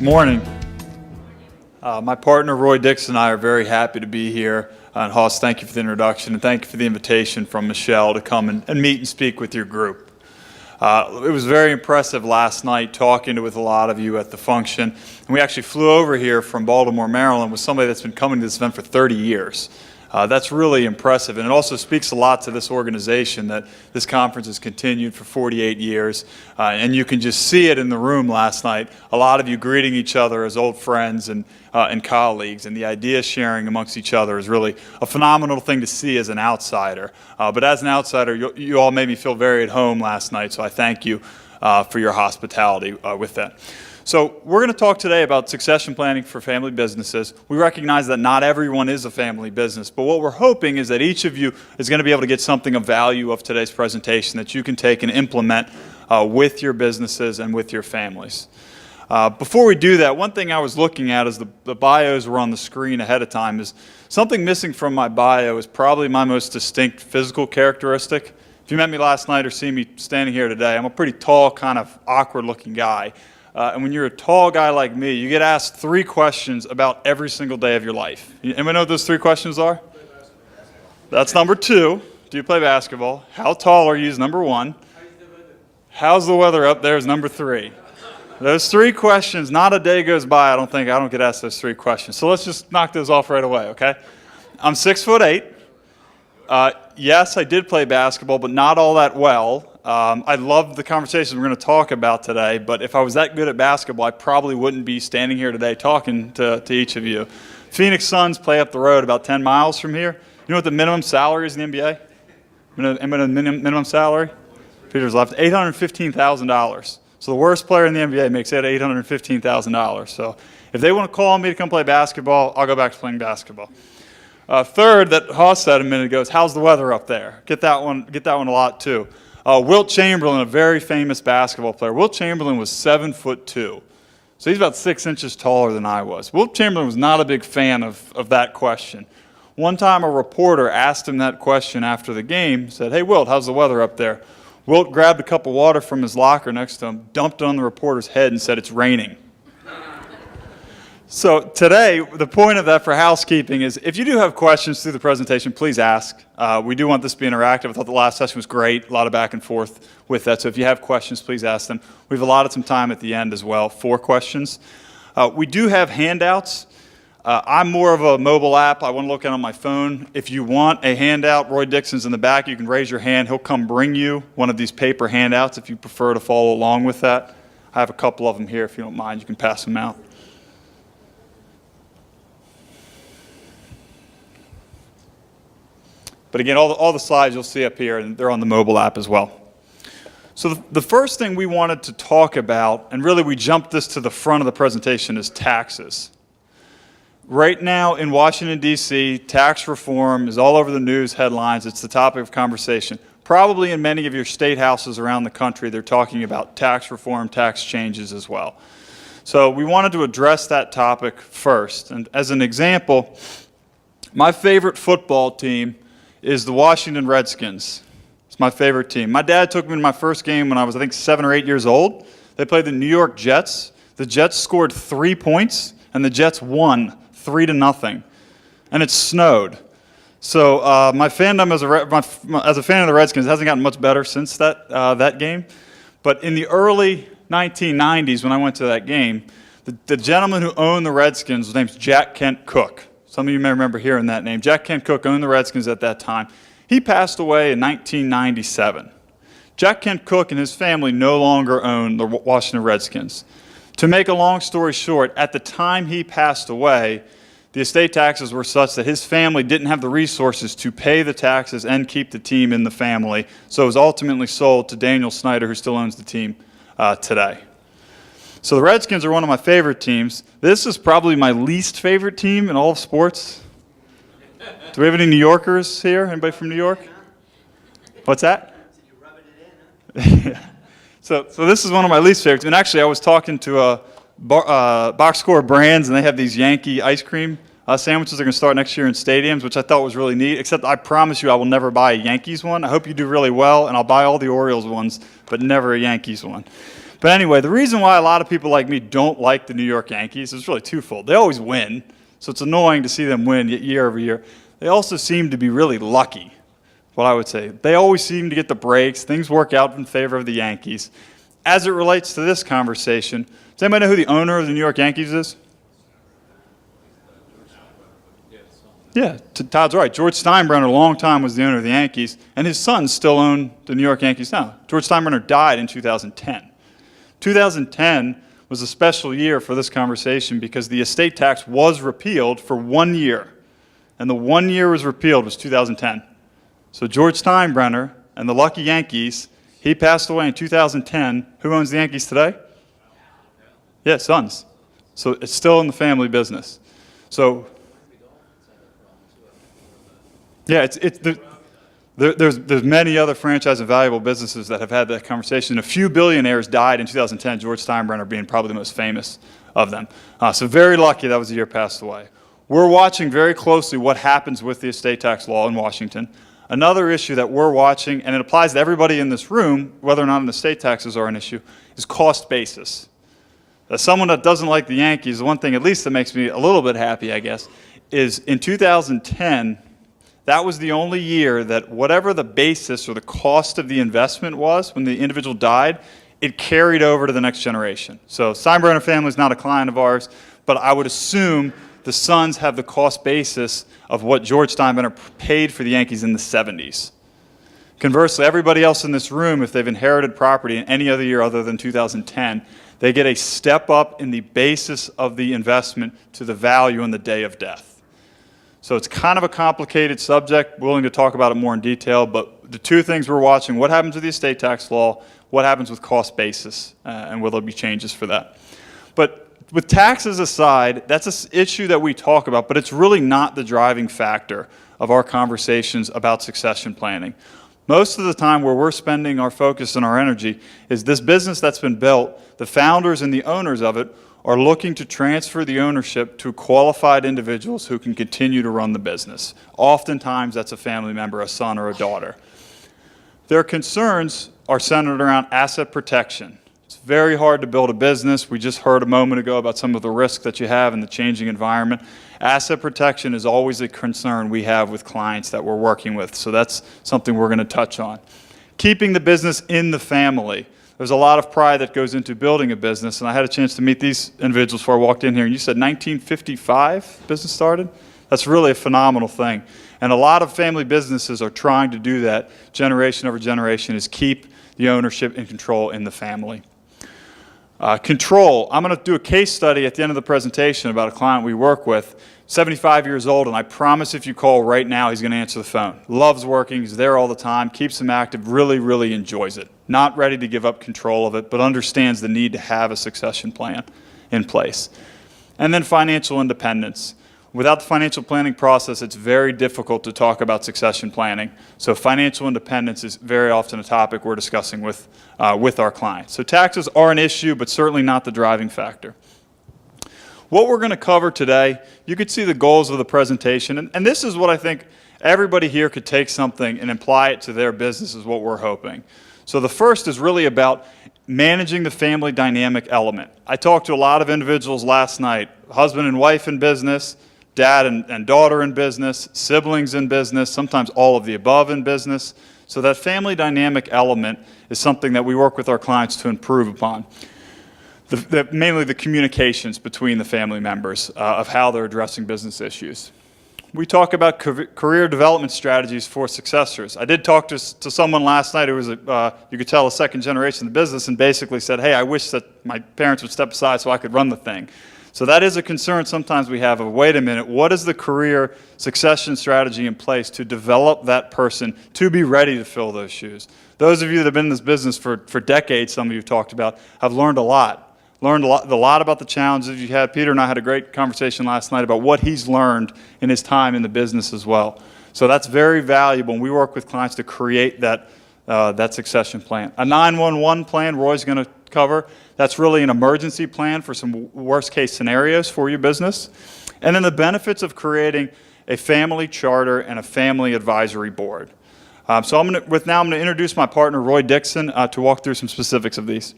Morning. My partner Roy Dixon and I are very happy to be here. And Hoss, thank you for the introduction, and thank you for the invitation from Michelle to come and meet and speak with your group. It was very impressive last night talking with a lot of you at the function. And we actually flew over here from Baltimore, Maryland with somebody that's been coming to this event for 30 years. That's really impressive, and it also speaks a lot to this organization that this conference has continued for 48 years, and you can just see it in the room last night. A lot of you greeting each other as old friends and colleagues, and the idea sharing amongst each other is really a phenomenal thing to see as an outsider. But as an outsider, you all made me feel very at home last night, so I thank you for your hospitality with that. So we're going to talk today about succession planning for family businesses. We recognize that not everyone is a family business, but what we're hoping is that each of you is going to be able to get something of value of today's presentation that you can take and implement with your businesses and with your families. Before we do that, one thing I was looking at as the bios were on the screen ahead of time is something missing from my bio is probably my most distinct physical characteristic. If you met me last night or see me standing here today, I'm a pretty tall, kind of awkward-looking guy. And when you're a tall guy like me, you get asked 3 questions about every single day of your life. Anybody know what those 3 questions are? That's number 2. Do you play basketball? How tall are you is number 1. How's the weather up there is number 3. Those 3 questions, not a day goes by I don't get asked those 3 questions. So let's just knock those off right away, okay? I'm 6'8". Yes, I did play basketball, but not all that well. I love the conversations we're going to talk about today, but if I was that good at basketball, I probably wouldn't be standing here today talking to each of you. Phoenix Suns play up the road about 10 miles from here. You know what the minimum salary is in the NBA? Minimum salary? Peter's left. $815,000. So the worst player in the NBA makes it $815,000. So if they want to call me to come play basketball, I'll go back to playing basketball. Third, that Hoss said a minute ago, is how's the weather up there? Get that one a lot too. Wilt Chamberlain, a very famous basketball player. Wilt Chamberlain was 7'2". So he's about 6 inches taller than I was. Wilt Chamberlain was not a big fan of that question. One time a reporter asked him that question after the game, said, "Hey Wilt, how's the weather up there?" Wilt grabbed a cup of water from his locker next to him, dumped it on the reporter's head and said, "It's raining." So today, the point of that for housekeeping is if you do have questions through the presentation, please ask. We do want this to be interactive. I thought the last session was great, a lot of back and forth with that. So if you have questions, please ask them. We've allotted some time at the end as well for questions. We do have handouts. I'm more of a mobile app. I want to look at it on my phone. If you want a handout, Roy Dixon's in the back. You can raise your hand. He'll come bring you one of these paper handouts if you prefer to follow along with that. I have a couple of them here. If you don't mind, you can pass them out. But again, all the slides you'll see up here, and they're on the mobile app as well. So the first thing we wanted to talk about, and really we jumped this to the front of the presentation, is taxes. Right now in Washington, D.C., tax reform is all over the news headlines. It's the topic of conversation. Probably in many of your state houses around the country, they're talking about tax reform, tax changes as well. So we wanted to address that topic first. And as an example, my favorite football team is the Washington Redskins. It's my favorite team. My dad took me to my first game when I was, I think, 7 or 8 years old. They played the New York Jets. The Jets scored 3 points, and the Jets won 3-0. And it snowed. So my fandom as a fan of the Redskins hasn't gotten much better since that game. But in the early 1990s, when I went to that game, the gentleman who owned the Redskins, his name's Jack Kent Cooke. Some of you may remember hearing that name. Jack Kent Cooke owned the Redskins at that time. He passed away in 1997. Jack Kent Cooke and his family no longer own the Washington Redskins. To make a long story short, at the time he passed away, the estate taxes were such that his family didn't have the resources to pay the taxes and keep the team in the family. So it was ultimately sold to Daniel Snyder, who still owns the team today. So the Redskins are one of my favorite teams. This is probably my least favorite team in all of sports. Do we have any New Yorkers here? Anybody from New York? What's that? So this is one of my least favorites. And actually, I was talking to Box Score Brands, and they have these Yankee ice cream sandwiches they're going to start next year in stadiums, which I thought was really neat, except I promise you I will never buy a Yankees one. I hope you do really well, and I'll buy all the Orioles ones, but never a Yankees one. But anyway, the reason why a lot of people like me don't like the New York Yankees is really twofold. They always win, so it's annoying to see them win year over year. They also seem to be really lucky, what I would say. They always seem to get the breaks. Things work out in favor of the Yankees. As it relates to this conversation, does anybody know who the owner of the New York Yankees is? Yeah, Todd's right. George Steinbrenner, a long time, was the owner of the Yankees, and his sons still own the New York Yankees now. George Steinbrenner died in 2010. 2010 was a special year for this conversation because the estate tax was repealed for 1 year, and the 1 year was repealed was 2010. So George Steinbrenner and the lucky Yankees, he passed away in 2010. Who owns the Yankees today? Yeah, sons. So it's still in the family business. So yeah, there's many other franchise and valuable businesses that have had that conversation. A few billionaires died in 2010, George Steinbrenner being probably the most famous of them. So very lucky that was the year passed away. We're watching very closely what happens with the estate tax law in Washington. Another issue that we're watching, and it applies to everybody in this room, whether or not an estate taxes are an issue, is cost basis. As someone that doesn't like the Yankees, the one thing at least that makes me a little bit happy, I guess, is in 2010, that was the only year that whatever the basis or the cost of the investment was when the individual died, it carried over to the next generation. So Steinbrenner family is not a client of ours, but I would assume the sons have the cost basis of what George Steinbrenner paid for the Yankees in the 70s. Conversely, everybody else in this room, if they've inherited property in any other year other than 2010, they get a step up in the basis of the investment to the value on the day of death. So it's kind of a complicated subject, willing to talk about it more in detail, but the two things we're watching, what happens with the estate tax law, what happens with cost basis, and will there be changes for that. But with taxes aside, that's an issue that we talk about, but it's really not the driving factor of our conversations about succession planning. Most of the time where we're spending our focus and our energy is this business that's been built, the founders and the owners of it are looking to transfer the ownership to qualified individuals who can continue to run the business. Oftentimes, that's a family member, a son or a daughter. Their concerns are centered around asset protection. It's very hard to build a business. We just heard a moment ago about some of the risks that you have in the changing environment. Asset protection is always a concern we have with clients that we're working with, so that's something we're going to touch on. Keeping the business in the family. There's a lot of pride that goes into building a business, and I had a chance to meet these individuals before I walked in here, and you said 1955 business started? That's really a phenomenal thing. And a lot of family businesses are trying to do that generation over generation, is keep the ownership and control in the family. Control. I'm going to do a case study at the end of the presentation about a client we work with, 75 years old, and I promise if you call right now, he's going to answer the phone. Loves working, he's there all the time, keeps him active, really, really enjoys it. Not ready to give up control of it, but understands the need to have a succession plan in place. And then financial independence. Without the financial planning process, it's very difficult to talk about succession planning. So financial independence is very often a topic we're discussing with our clients. So taxes are an issue, but certainly not the driving factor. What we're going to cover today, you could see the goals of the presentation, and this is what I think everybody here could take something and apply it to their business is what we're hoping. So the first is really about managing the family dynamic element. I talked to a lot of individuals last night, husband and wife in business, dad and daughter in business, siblings in business, sometimes all of the above in business. So that family dynamic element is something that we work with our clients to improve upon. Mainly the communications between the family members of how they're addressing business issues. We talk about career development strategies for successors. I did talk to someone last night who was, you could tell, a second generation in the business and basically said, hey, I wish that my parents would step aside so I could run the thing. So that is a concern sometimes we have of, wait a minute, what is the career succession strategy in place to develop that person to be ready to fill those shoes? Those of you that have been in this business for decades, some of you have talked about, have learned a lot. Learned a lot about the challenges you had. Peter and I had a great conversation last night about what he's learned in his time in the business as well. So that's very valuable, and we work with clients to create that succession plan. A 911 plan, Roy's going to cover. That's really an emergency plan for some worst-case scenarios for your business. And then the benefits of creating a family charter and a family advisory board. So I'm going to introduce my partner, Roy Dixon, to walk through some specifics of these.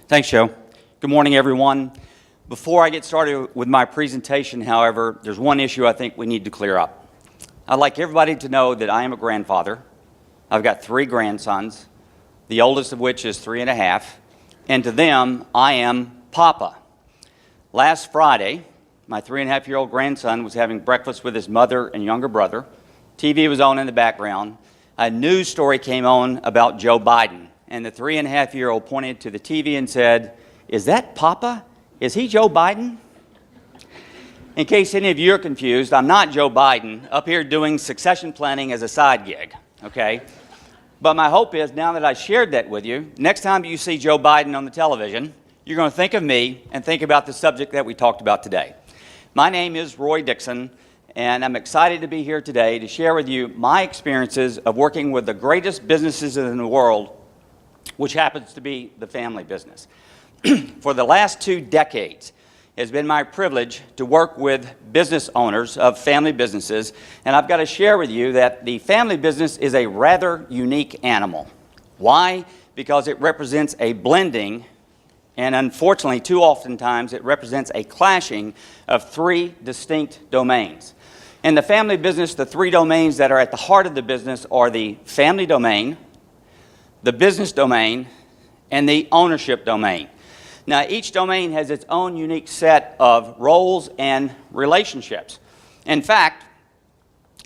Thanks, Joe. Good morning, everyone. Before I get started with my presentation, however, there's one issue I think we need to clear up. I'd like everybody to know that I am a grandfather. I've got 3 grandsons, the oldest of which is 3.5, and to them, I am Papa. Last Friday, my 3.5-year-old grandson was having breakfast with his mother and younger brother. TV was on in the background. A news story came on about Joe Biden, and the 3.5-year-old pointed to the TV and said, "Is that Papa? Is he Joe Biden?" In case any of you are confused, I'm not Joe Biden up here doing succession planning as a side gig, okay? But my hope is, now that I shared that with you, next time you see Joe Biden on the television, you're going to think of me and think about the subject that we talked about today. My name is Roy Dixon, and I'm excited to be here today to share with you my experiences of working with the greatest businesses in the world, which happens to be the family business. For the last 2 decades, it has been my privilege to work with business owners of family businesses, and I've got to share with you that the family business is a rather unique animal. Why? Because it represents a blending, and unfortunately, too oftentimes, it represents a clashing of 3 distinct domains. In the family business, the 3 domains that are at the heart of the business are the family domain, the business domain, and the ownership domain. Now, each domain has its own unique set of roles and relationships. In fact,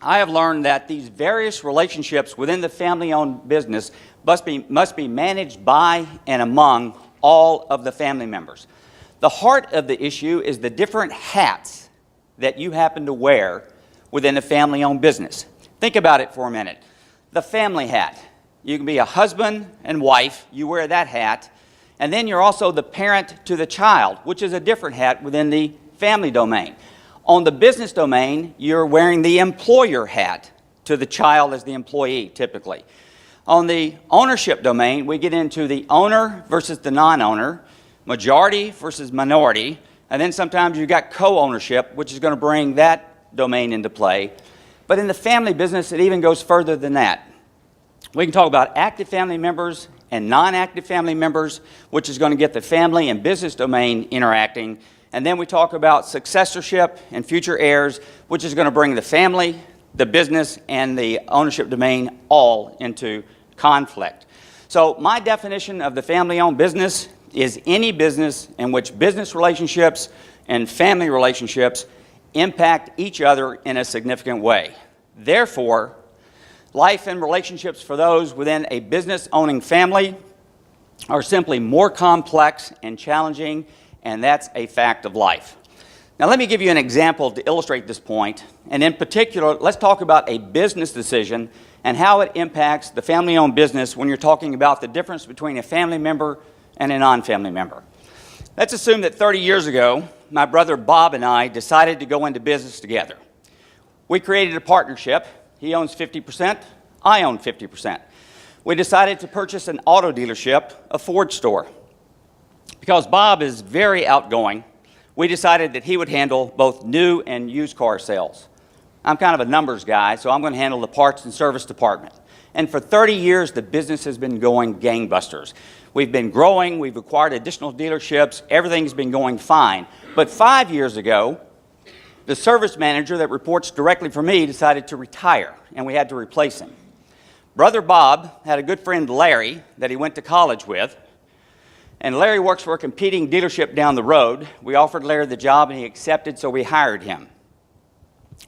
I have learned that these various relationships within the family-owned business must be managed by and among all of the family members. The heart of the issue is the different hats that you happen to wear within a family-owned business. Think about it for a minute. The family hat. You can be a husband and wife, you wear that hat, and then you're also the parent to the child, which is a different hat within the family domain. On the business domain, you're wearing the employer hat to the child as the employee, typically. On the ownership domain, we get into the owner versus the non-owner, majority versus minority, and then sometimes you've got co-ownership, which is going to bring that domain into play. But in the family business, it even goes further than that. We can talk about active family members and non-active family members, which is going to get the family and business domain interacting. And then we talk about successorship and future heirs, which is going to bring the family, the business, and the ownership domain all into conflict. So my definition of the family-owned business is any business in which business relationships and family relationships impact each other in a significant way. Therefore, life and relationships for those within a business-owning family are simply more complex and challenging, and that's a fact of life. Now, let me give you an example to illustrate this point, and in particular, let's talk about a business decision and how it impacts the family-owned business when you're talking about the difference between a family member and a non-family member. Let's assume that 30 years ago, my brother Bob and I decided to go into business together. We created a partnership. He owns 50%, I own 50%. We decided to purchase an auto dealership, a Ford store. Because Bob is very outgoing, we decided that he would handle both new and used car sales. I'm kind of a numbers guy, so I'm going to handle the parts and service department. And for 30 years, the business has been going gangbusters. We've been growing, we've acquired additional dealerships, everything's been going fine. But 5 years ago, the service manager that reports directly for me decided to retire, and we had to replace him. Brother Bob had a good friend, Larry, that he went to college with, and Larry works for a competing dealership down the road. We offered Larry the job, and he accepted, so we hired him.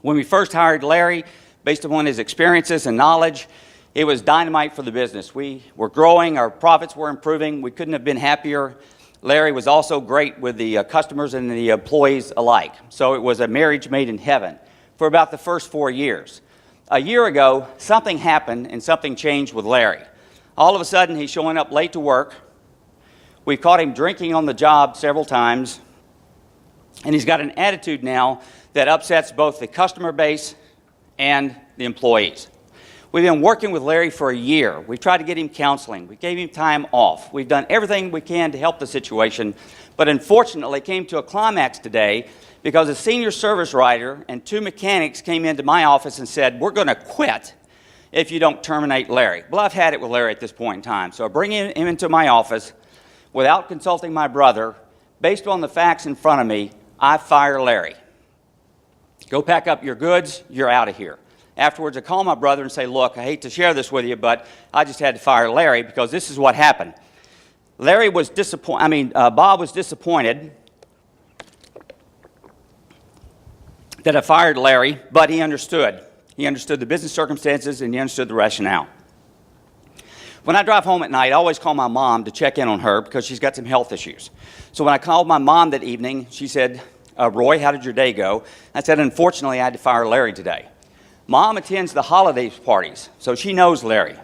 When we first hired Larry, based upon his experiences and knowledge, it was dynamite for the business. We were growing, our profits were improving, we couldn't have been happier. Larry was also great with the customers and the employees alike. So it was a marriage made in heaven for about the first 4 years. A year ago, something happened and something changed with Larry. All of a sudden, he's showing up late to work. We caught him drinking on the job several times. And he's got an attitude now that upsets both the customer base and the employees. We've been working with Larry for a year. We've tried to get him counseling. We gave him time off. We've done everything we can to help the situation, but unfortunately it came to a climax today because a senior service writer and 2 mechanics came into my office and said, "We're going to quit if you don't terminate Larry." Well, I've had it with Larry at this point in time, so I bring him into my office. without consulting my brother, based on the facts in front of me, I fire Larry. Go pack up your goods, you're out of here. Afterwards, I call my brother and say, look, I hate to share this with you, but I just had to fire Larry because this is what happened. Bob was disappointed that I fired Larry, but he understood. He understood the business circumstances and he understood the rationale. When I drive home at night, I always call my mom to check in on her because she's got some health issues. So when I called my mom that evening, she said, Roy, how did your day go? I said, unfortunately, I had to fire Larry today. Mom attends the holiday parties, so she knows Larry.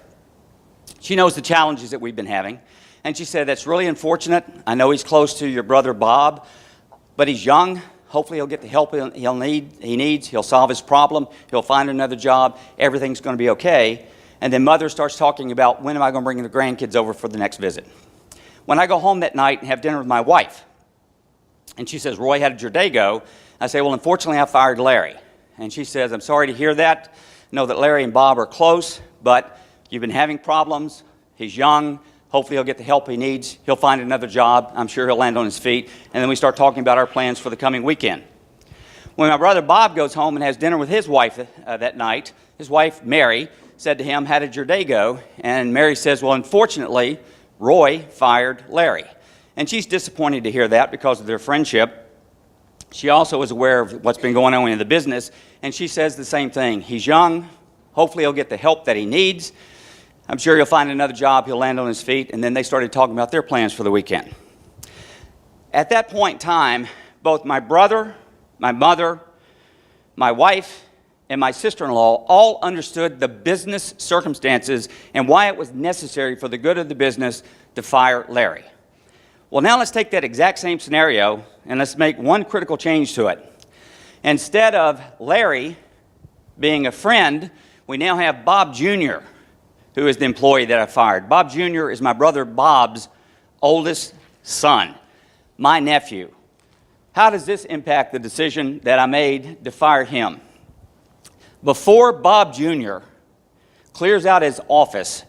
She knows the challenges that we've been having. And she said, that's really unfortunate. I know he's close to your brother Bob, but he's young. Hopefully he'll get the help he needs. He'll solve his problem. He'll find another job. Everything's going to be okay. And then Mother starts talking about, when am I going to bring the grandkids over for the next visit? When I go home that night and have dinner with my wife, and she says, Roy, how did your day go? I say, well, unfortunately, I fired Larry. And she says, I'm sorry to hear that. I know that Larry and Bob are close, but you've been having problems. He's young. Hopefully he'll get the help he needs. He'll find another job. I'm sure he'll land on his feet. And then we start talking about our plans for the coming weekend. When my brother Bob goes home and has dinner with his wife that night, his wife, Mary, said to him, how did your day go? And Mary says, well, unfortunately, Roy fired Larry. And she's disappointed to hear that because of their friendship. She also is aware of what's been going on in the business, and she says the same thing. He's young. Hopefully he'll get the help that he needs. I'm sure he'll find another job. He'll land on his feet. And then they started talking about their plans for the weekend. At that point in time, both my brother, my mother, my wife, and my sister-in-law all understood the business circumstances and why it was necessary for the good of the business to fire Larry. Well, now let's take that exact same scenario and let's make one critical change to it. Instead of Larry being a friend, we now have Bob Jr., who is the employee that I fired. Bob Jr. is my brother Bob's oldest son, my nephew. How does this impact the decision that I made to fire him? Before Bob Jr. clears out his office,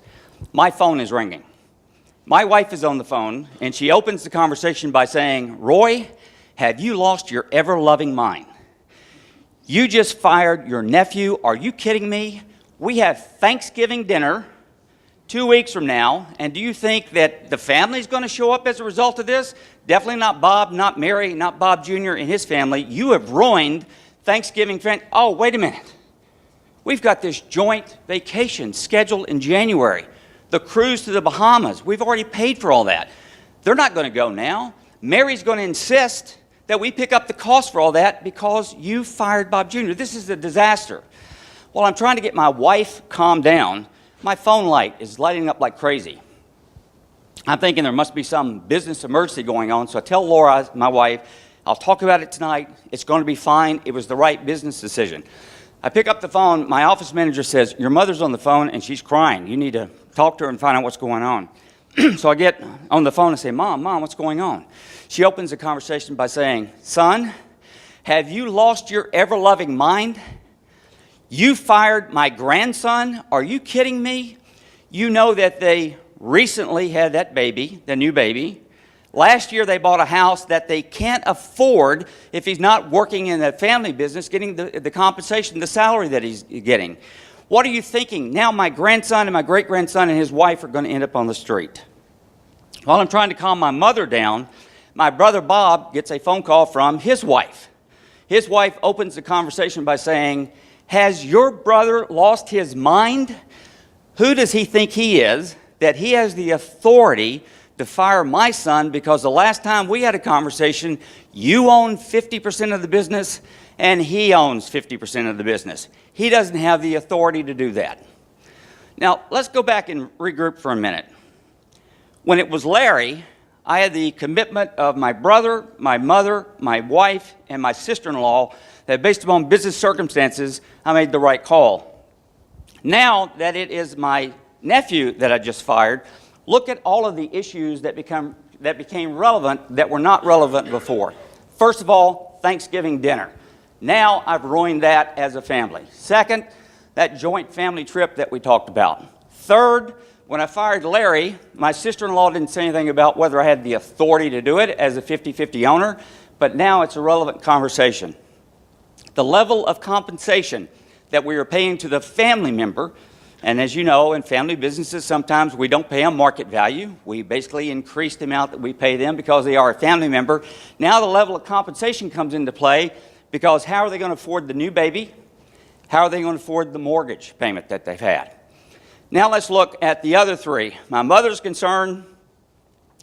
my phone is ringing. My wife is on the phone, and she opens the conversation by saying, Roy, have you lost your ever-loving mind? You just fired your nephew. Are you kidding me? We have Thanksgiving dinner 2 weeks from now, and do you think that the family is going to show up as a result of this? Definitely not Bob, not Mary, not Bob Jr. and his family. You have ruined Thanksgiving. Oh, wait a minute. We've got this joint vacation scheduled in January. The cruise to the Bahamas. We've already paid for all that. They're not going to go now. Mary's going to insist that we pick up the cost for all that because you fired Bob Jr. This is a disaster. While I'm trying to get my wife calmed down, my phone light is lighting up like crazy. I'm thinking there must be some business emergency going on, so I tell Laura, my wife, I'll talk about it tonight. It's going to be fine. It was the right business decision. I pick up the phone. My office manager says, your mother's on the phone and she's crying. You need to talk to her and find out what's going on. So I get on the phone and say, Mom, what's going on? She opens the conversation by saying, son, have you lost your ever-loving mind? You fired my grandson? Are you kidding me? You know that they recently had that baby, the new baby. Last year they bought a house that they can't afford if he's not working in a family business, getting the compensation, the salary that he's getting. What are you thinking? Now my grandson and my great-grandson and his wife are going to end up on the street. While I'm trying to calm my mother down, my brother Bob gets a phone call from his wife. His wife opens the conversation by saying, has your brother lost his mind? Who does he think he is that he has the authority to fire my son because the last time we had a conversation, you own 50% of the business and he owns 50% of the business. He doesn't have the authority to do that. Now, let's go back and regroup for a minute. When it was Larry, I had the commitment of my brother, my mother, my wife, and my sister-in-law that based upon business circumstances, I made the right call. Now that it is my nephew that I just fired, look at all of the issues that became relevant that were not relevant before. First of all, Thanksgiving dinner. Now I've ruined that as a family. Second, that joint family trip that we talked about. Third, When I fired Larry, my sister-in-law didn't say anything about whether I had the authority to do it as a 50-50 owner, but now it's a relevant conversation. The level of compensation that we are paying to the family member, and as you know, in family businesses, sometimes we don't pay them market value. We basically increase the amount that we pay them because they are a family member. Now the level of compensation comes into play because how are they going to afford the new baby? How are they going to afford the mortgage payment that they've had? Now let's look at the other three. My mother's concern,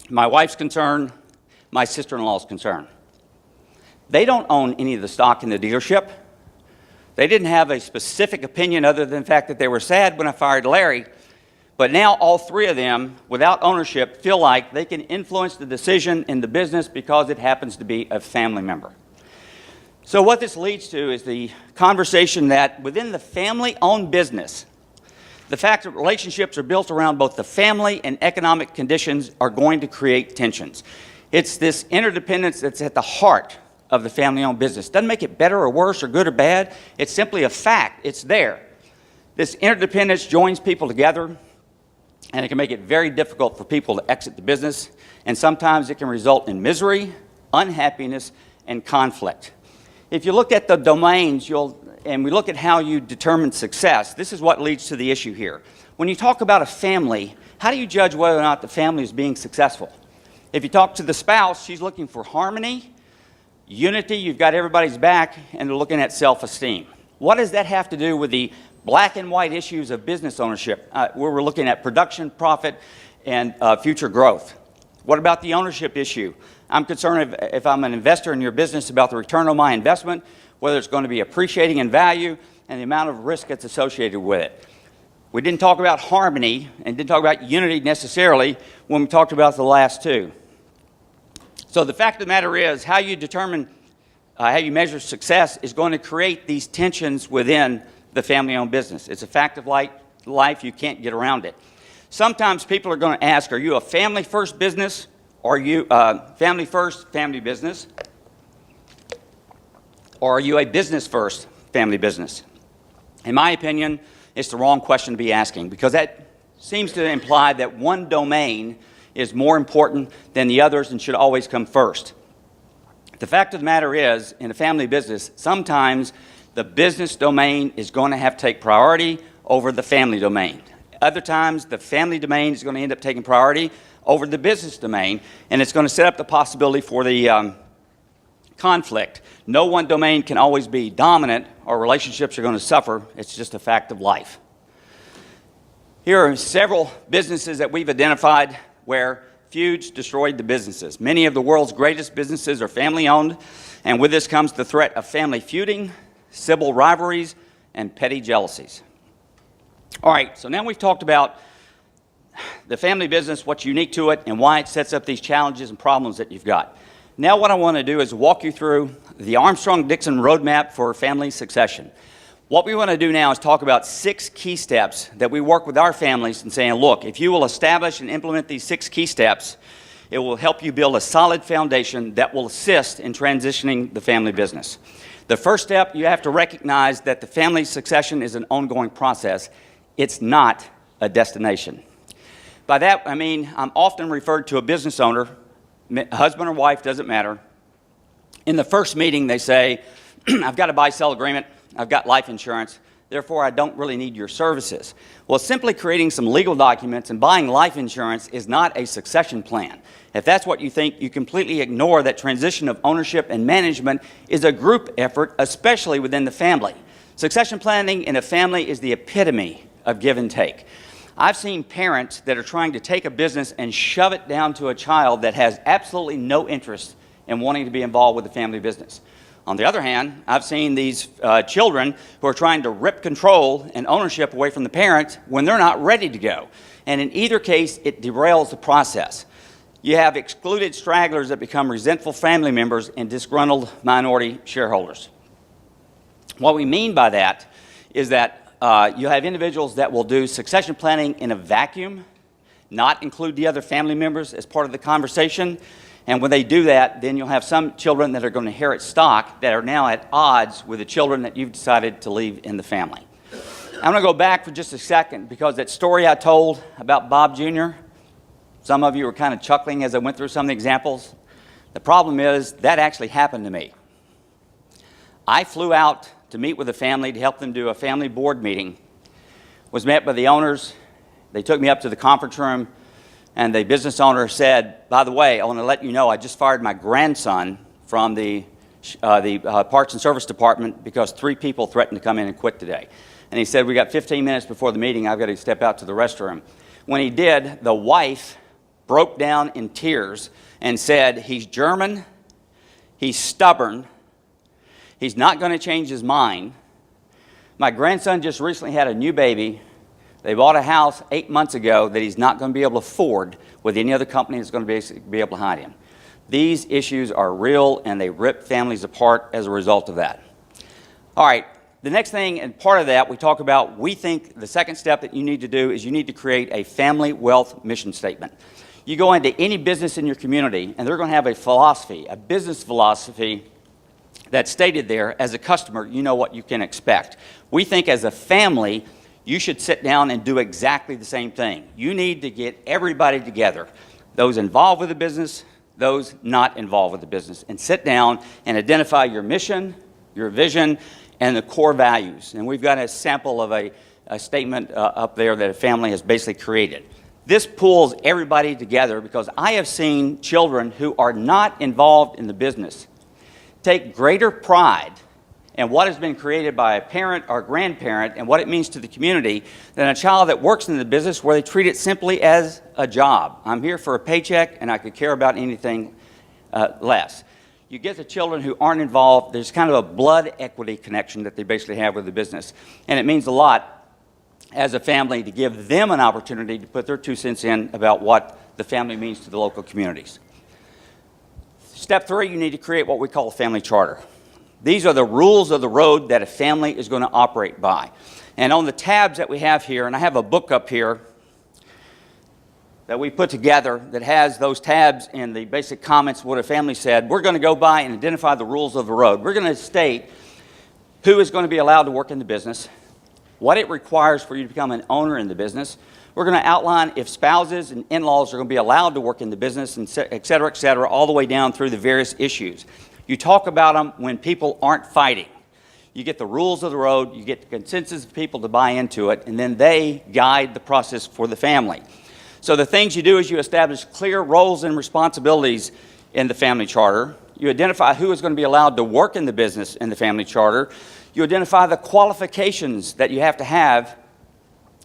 my wife's concern, my sister-in-law's concern. They don't own any of the stock in the dealership. They didn't have a specific opinion other than the fact that they were sad when I fired Larry. But now all three of them, without ownership, feel like they can influence the decision in the business because it happens to be a family member. So what this leads to is the conversation that within the family-owned business, the fact that relationships are built around both the family and economic conditions are going to create tensions. It's this interdependence that's at the heart of the family-owned business. Doesn't make it better or worse or good or bad. It's simply a fact. It's there. This interdependence joins people together, and it can make it very difficult for people to exit the business, and sometimes it can result in misery, unhappiness, and conflict. If you look at the domains, and we look at how you determine success, this is what leads to the issue here. When you talk about a family, how do you judge whether or not the family is being successful? If you talk to the spouse, she's looking for harmony, unity, you've got everybody's back, and they're looking at self-esteem. What does that have to do with the black and white issues of business ownership, where we're looking at production, profit, and future growth? What about the ownership issue? I'm concerned if I'm an investor in your business about the return on my investment, whether it's going to be appreciating in value, and the amount of risk that's associated with it. We didn't talk about harmony and didn't talk about unity necessarily when we talked about the last two. So the fact of the matter is, how you determine, how you measure success is going to create these tensions within the family-owned business. It's a fact of life. You can't get around it. Sometimes people are going to ask, are you a family-first business, or are you family-first family business, or are you a business-first family business? In my opinion, it's the wrong question to be asking, because that seems to imply that one domain is more important than the others and should always come first. The fact of the matter is, in a family business, sometimes the business domain is going to have to take priority over the family domain. Other times, the family domain is going to end up taking priority over the business domain, and it's going to set up the possibility for the conflict. No one domain can always be dominant, or relationships are going to suffer. It's just a fact of life. Here are several businesses that we've identified where feuds destroyed the businesses. Many of the world's greatest businesses are family-owned, and with this comes the threat of family feuding, civil rivalries, and petty jealousies. All right, so now we've talked about the family business, what's unique to it, and why it sets up these challenges and problems that you've got. Now what I want to do is walk you through the Armstrong-Dixon roadmap for family succession. What we want to do now is talk about 6 key steps that we work with our families and saying, look, if you will establish and implement these 6 key steps, it will help you build a solid foundation that will assist in transitioning the family business. The first step, you have to recognize that the family succession is an ongoing process. It's not a destination. By that, I mean, I'm often referred to a business owner, husband or wife, doesn't matter. In the first meeting, they say, I've got a buy-sell agreement. I've got life insurance, therefore I don't really need your services. Well, simply creating some legal documents and buying life insurance is not a succession plan. If that's what you think, you completely ignore that transition of ownership and management is a group effort, especially within the family. Succession planning in a family is the epitome of give and take. I've seen parents that are trying to take a business and shove it down to a child that has absolutely no interest in wanting to be involved with the family business. On the other hand, I've seen these children who are trying to rip control and ownership away from the parent when they're not ready to go. And in either case, it derails the process. You have excluded stragglers that become resentful family members and disgruntled minority shareholders. What we mean by that is that you have individuals that will do succession planning in a vacuum, not include the other family members as part of the conversation. And when they do that, then you'll have some children that are going to inherit stock that are now at odds with the children that you've decided to leave in the family. I'm going to go back for just a second because that story I told about Bob Jr., some of you were kind of chuckling as I went through some of the examples. The problem is that actually happened to me. I flew out to meet with a family to help them do a family board meeting, was met by the owners. They took me up to the conference room, and the business owner said, by the way, I want to let you know I just fired my grandson from the parts and service department because 3 people threatened to come in and quit today. And he said, we got 15 minutes before the meeting, I've got to step out to the restroom. When he did, the wife broke down in tears and said, he's German, he's stubborn, he's not going to change his mind. My grandson just recently had a new baby. They bought a house 8 months ago that he's not going to be able to afford with any other company that's going to be able to hire him. These issues are real, and they rip families apart as a result of that. All right, the next thing, and part of that we talk about, we think the second step that you need to do is you need to create a family wealth mission statement. You go into any business in your community, and they're going to have a philosophy, a business philosophy that's stated there. As a customer, you know what you can expect. We think as a family, you should sit down and do exactly the same thing. You need to get everybody together, those involved with the business, those not involved with the business, and sit down and identify your mission, your vision, and the core values. And we've got a sample of a statement up there that a family has basically created. This pulls everybody together because I have seen children who are not involved in the business take greater pride in what has been created by a parent or grandparent and what it means to the community than a child that works in the business where they treat it simply as a job. I'm here for a paycheck and I could care about anything less. You get the children who aren't involved, there's kind of a blood equity connection that they basically have with the business. And it means a lot as a family to give them an opportunity to put their 2 cents in about what the family means to the local communities. Step 3, you need to create what we call a family charter. These are the rules of the road that a family is going to operate by. And on the tabs that we have here, and I have a book up here that we put together that has those tabs and the basic comments of what a family said, we're going to go by and identify the rules of the road. We're going to state who is going to be allowed to work in the business, what it requires for you to become an owner in the business. We're going to outline if spouses and in-laws are going to be allowed to work in the business, and et cetera, all the way down through the various issues. You talk about them when people aren't fighting. You get the rules of the road, you get the consensus of people to buy into it, and then they guide the process for the family. So the things you do is you establish clear roles and responsibilities in the family charter. You identify who is going to be allowed to work in the business in the family charter. You identify the qualifications that you have to have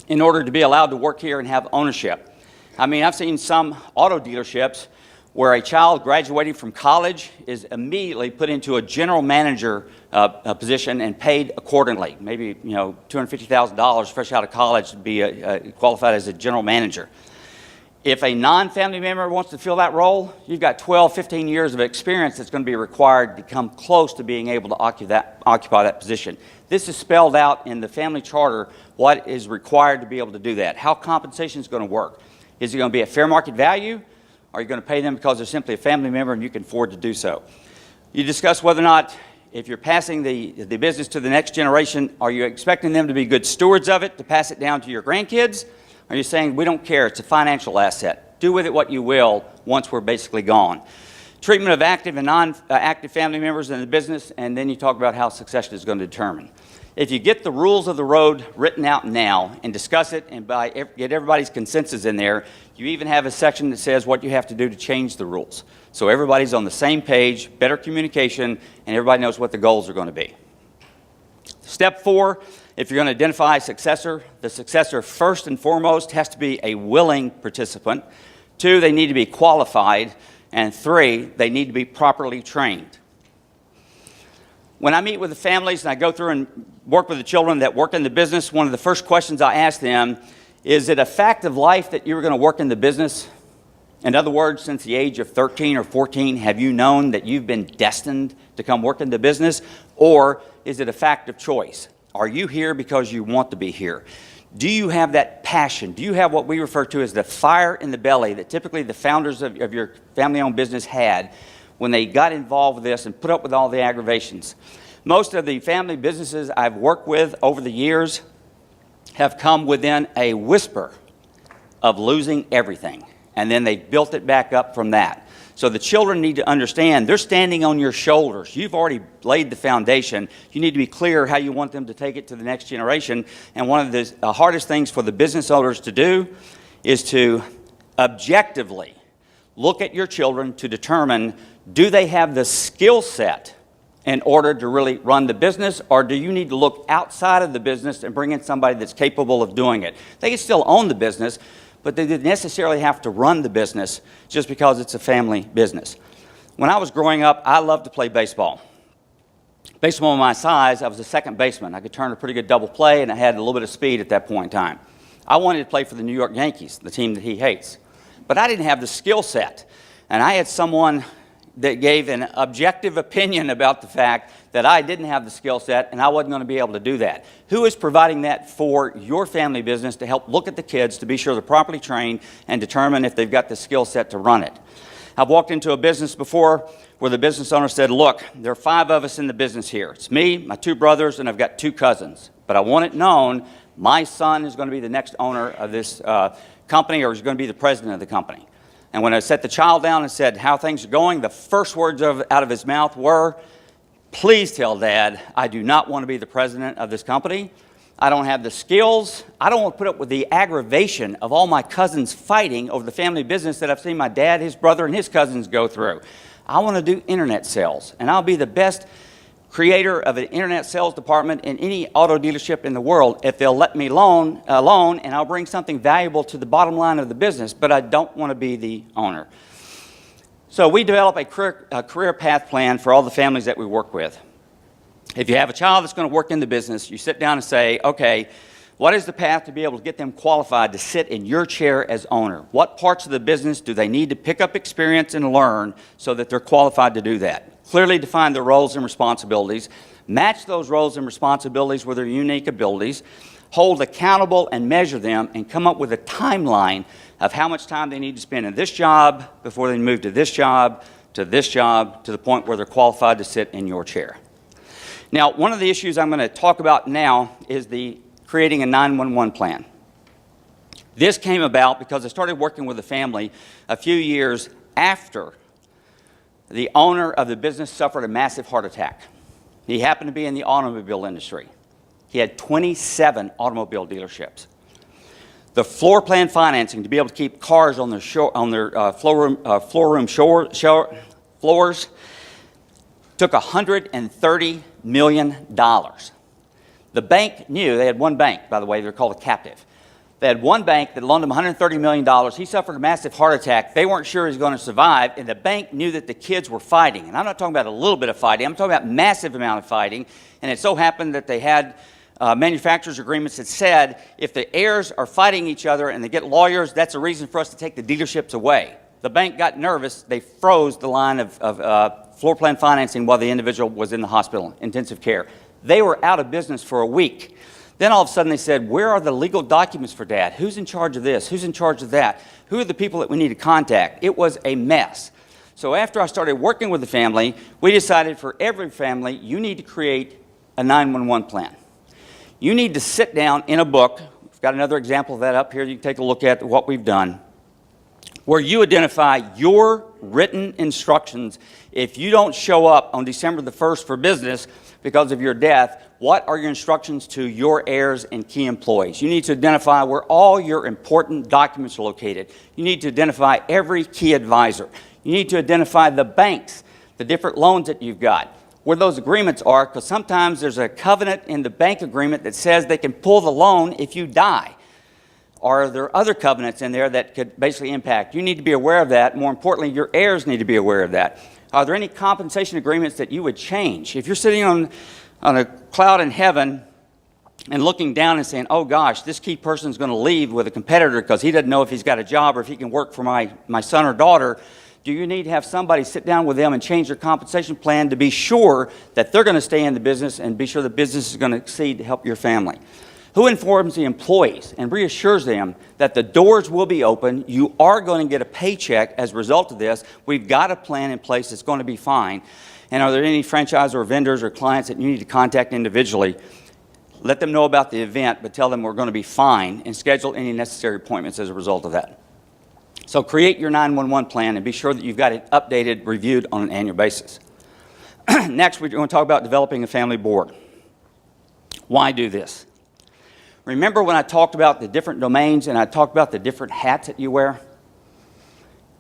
in order to be allowed to work here and have ownership. I mean, I've seen some auto dealerships where a child graduating from college is immediately put into a general manager position and paid accordingly. Maybe, $250,000 fresh out of college to be qualified as a general manager. If a non-family member wants to fill that role, you've got 12, 15 years of experience that's going to be required to come close to being able to occupy that position. This is spelled out in the family charter, what is required to be able to do that, how compensation is going to work. Is it going to be a fair market value? Are you going to pay them because they're simply a family member and you can afford to do so? You discuss whether or not, if you're passing the business to the next generation, are you expecting them to be good stewards of it, to pass it down to your grandkids? Are you saying, we don't care, it's a financial asset. Do with it what you will once we're basically gone. Treatment of active and non-active family members in the business, and then you talk about how succession is going to determine. If you get the rules of the road written out now and discuss it and get everybody's consensus in there, you even have a section that says what you have to do to change the rules. So everybody's on the same page, better communication, and everybody knows what the goals are going to be. Step 4, if you're going to identify a successor, the successor first and foremost has to be a willing participant. 2, they need to be qualified. And 3, they need to be properly trained. When I meet with the families and I go through and work with the children that work in the business, one of the first questions I ask them, is it a fact of life that you were going to work in the business? In other words, since the age of 13 or 14, have you known that you've been destined to come work in the business? Or is it a fact of choice? Are you here because you want to be here? Do you have that passion? Do you have what we refer to as the fire in the belly that typically the founders of your family-owned business had when they got involved with this and put up with all the aggravations? Most of the family businesses I've worked with over the years have come within a whisper of losing everything, and then they built it back up from that. So the children need to understand they're standing on your shoulders. You've already laid the foundation. You need to be clear how you want them to take it to the next generation. And one of the hardest things for the business owners to do is to objectively look at your children to determine, do they have the skill set in order to really run the business, or do you need to look outside of the business and bring in somebody that's capable of doing it? They can still own the business, but they didn't necessarily have to run the business just because it's a family business. When I was growing up, I loved to play baseball. Based on my size, I was a second baseman. I could turn a pretty good double play, and I had a little bit of speed at that point in time. I wanted to play for the New York Yankees, the team that he hates. But I didn't have the skill set. And I had someone that gave an objective opinion about the fact that I didn't have the skill set and I wasn't going to be able to do that. Who is providing that for your family business to help look at the kids to be sure they're properly trained and determine if they've got the skill set to run it? I've walked into a business before where the business owner said, look, there are 5 of us in the business here. It's me, my 2 brothers, and I've got 2 cousins. But I want it known my son is going to be the next owner of this company, or is going to be the president of the company. And when I set the child down and said how things are going, the first words out of his mouth were, please tell Dad, I do not want to be the president of this company. I don't have the skills. I don't want to put up with the aggravation of all my cousins fighting over the family business that I've seen my dad, his brother, and his cousins go through. I want to do internet sales, and I'll be the best creator of an internet sales department in any auto dealership in the world if they'll let me alone, and I'll bring something valuable to the bottom line of the business, but I don't want to be the owner. So we develop a career path plan for all the families that we work with. If you have a child that's going to work in the business, you sit down and say, okay, what is the path to be able to get them qualified to sit in your chair as owner? What parts of the business do they need to pick up experience and learn so that they're qualified to do that? Clearly define their roles and responsibilities, match those roles and responsibilities with their unique abilities, hold accountable and measure them, and come up with a timeline of how much time they need to spend in this job before they move to this job, to the point where they're qualified to sit in your chair. Now, one of the issues I'm going to talk about now is creating a 911 plan. This came about because I started working with a family a few years after the owner of the business suffered a massive heart attack. He happened to be in the automobile industry. He had 27 automobile dealerships. The floor plan financing to be able to keep cars on their floors took $130 million. The bank knew, they had one bank, by the way, they're called a captive. They had one bank that loaned him $130 million. He suffered a massive heart attack. They weren't sure he was going to survive, and the bank knew that the kids were fighting. And I'm not talking about a little bit of fighting. I'm talking about massive amount of fighting. And it so happened that they had manufacturers' agreements that said if the heirs are fighting each other and they get lawyers, that's a reason for us to take the dealerships away. The bank got nervous. They froze the line of floor plan financing while the individual was in the hospital, intensive care. They were out of business for a week. Then all of a sudden they said, where are the legal documents for Dad? Who's in charge of this? Who's in charge of that? Who are the people that we need to contact? It was a mess. So after I started working with the family, we decided for every family, you need to create a 911 plan. You need to sit down in a book. We've got another example of that up here. You can take a look at what we've done, where you identify your written instructions. If you don't show up on December the 1st for business because of your death, what are your instructions to your heirs and key employees? You need to identify where all your important documents are located. You need to identify every key advisor. You need to identify the banks, the different loans that you've got, where those agreements are, because sometimes there's a covenant in the bank agreement that says they can pull the loan if you die. Or there are other covenants in there that could basically impact. You need to be aware of that. More importantly, your heirs need to be aware of that. Are there any compensation agreements that you would change? If you're sitting on a cloud in heaven and looking down and saying, oh gosh, this key person is going to leave with a competitor because he doesn't know if he's got a job or if he can work for my son or daughter, do you need to have somebody sit down with them and change their compensation plan to be sure that they're going to stay in the business and be sure the business is going to succeed to help your family? Who informs the employees and reassures them that the doors will be open, you are going to get a paycheck as a result of this, we've got a plan in place that's going to be fine? And are there any franchise or vendors or clients that you need to contact individually? let them know about the event, but tell them we're going to be fine, and schedule any necessary appointments as a result of that. So create your 911 plan and be sure that you've got it updated, reviewed on an annual basis. Next, we're going to talk about developing a family board. Why do this? Remember when I talked about the different domains and I talked about the different hats that you wear?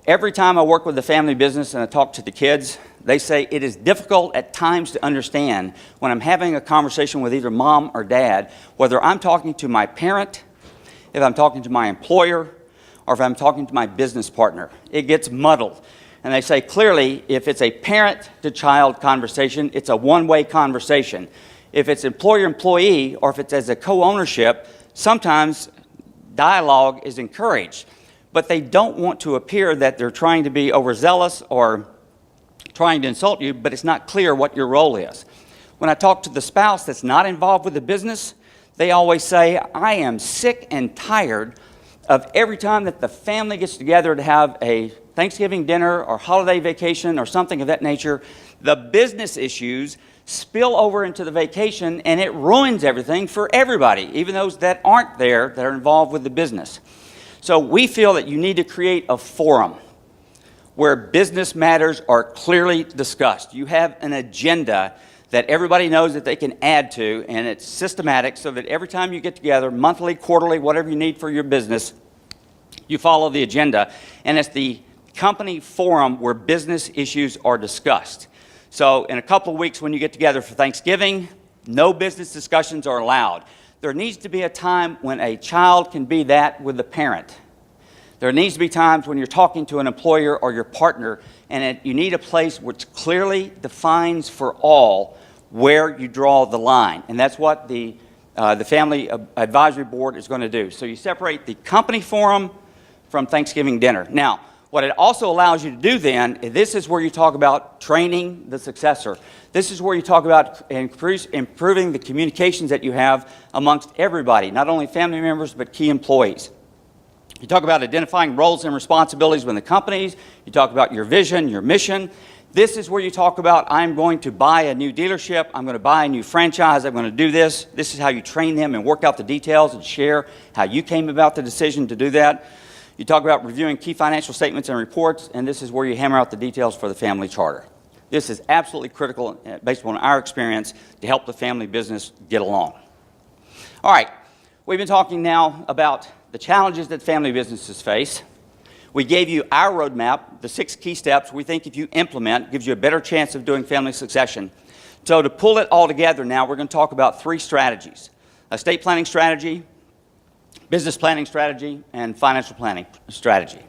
Every time I work with the family business and I talk to the kids, they say it is difficult at times to understand when I'm having a conversation with either mom or dad, whether I'm talking to my parent, if I'm talking to my employer, or if I'm talking to my business partner. It gets muddled. And they say clearly, if it's a parent-to-child conversation, it's a one-way conversation. If it's employer-employee, or if it's as a co-ownership, sometimes dialogue is encouraged. But they don't want to appear that they're trying to be overzealous or trying to insult you, but it's not clear what your role is. When I talk to the spouse that's not involved with the business, they always say, I am sick and tired of every time that the family gets together to have a Thanksgiving dinner or holiday vacation or something of that nature, the business issues spill over into the vacation and it ruins everything for everybody, even those that aren't there that are involved with the business. So we feel that you need to create a forum where business matters are clearly discussed. You have an agenda that everybody knows that they can add to, and it's systematic so that every time you get together, monthly, quarterly, whatever you need for your business, you follow the agenda. And it's the company forum where business issues are discussed. So in a couple of weeks when you get together for Thanksgiving, no business discussions are allowed. There needs to be a time when a child can be that with the parent. There needs to be times when you're talking to an employer or your partner, and you need a place which clearly defines for all where you draw the line. And that's what the Family Advisory Board is going to do. So you separate the company forum from Thanksgiving dinner. Now, what it also allows you to do then, this is where you talk about training the successor. This is where you talk about improving the communications that you have amongst everybody, not only family members, but key employees. You talk about identifying roles and responsibilities within the companies. You talk about your vision, your mission. This is where you talk about, I'm going to buy a new dealership. I'm going to buy a new franchise. I'm going to do this. This is how you train them and work out the details and share how you came about the decision to do that. You talk about reviewing key financial statements and reports, and this is where you hammer out the details for the family charter. This is absolutely critical, based upon our experience, to help the family business get along. All right, we've been talking now about the challenges that family businesses face. We gave you our roadmap, the 6 key steps we think if you implement, gives you a better chance of doing family succession. So to pull it all together now, we're going to talk about 3 strategies: estate planning strategy, business planning strategy, and financial planning strategy.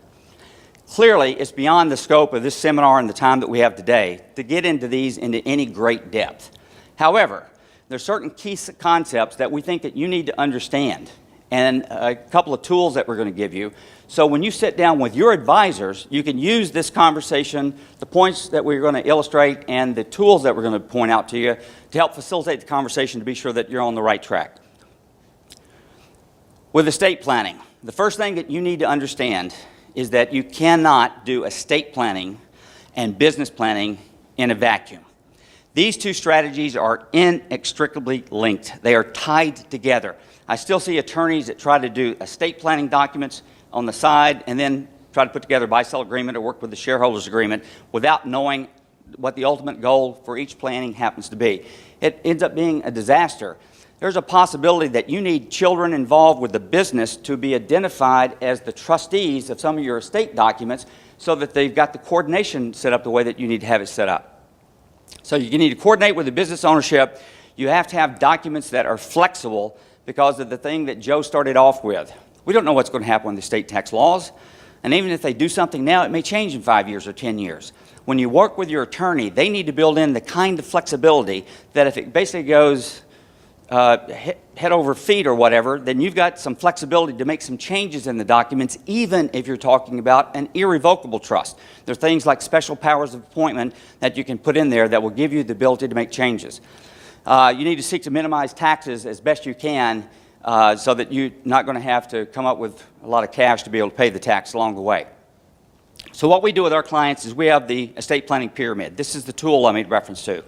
Clearly, it's beyond the scope of this seminar and the time that we have today to get into these into any great depth. However, there are certain key concepts that we think that you need to understand, and a couple of tools that we're going to give you. So when you sit down with your advisors, you can use this conversation, the points that we're going to illustrate, and the tools that we're going to point out to you to help facilitate the conversation to be sure that you're on the right track. With estate planning, the first thing that you need to understand is that you cannot do estate planning and business planning in a vacuum. These 2 strategies are inextricably linked. They are tied together. I still see attorneys that try to do estate planning documents on the side and then try to put together a buy-sell agreement or work with the shareholders agreement without knowing what the ultimate goal for each planning happens to be. It ends up being a disaster. There's a possibility that you need children involved with the business to be identified as the trustees of some of your estate documents so that they've got the coordination set up the way that you need to have it set up. So you need to coordinate with the business ownership. You have to have documents that are flexible because of the thing that Joe started off with. We don't know what's going to happen with the state tax laws. And even if they do something now, it may change in 5 years or 10 years. When you work with your attorney, they need to build in the kind of flexibility that if it basically goes head over feet or whatever, then you've got some flexibility to make some changes in the documents, even if you're talking about an irrevocable trust. There are things like special powers of appointment that you can put in there that will give you the ability to make changes. You need to seek to minimize taxes as best you can so that you're not going to have to come up with a lot of cash to be able to pay the tax along the way. So what we do with our clients is we have the estate planning pyramid. This is the tool I made reference to.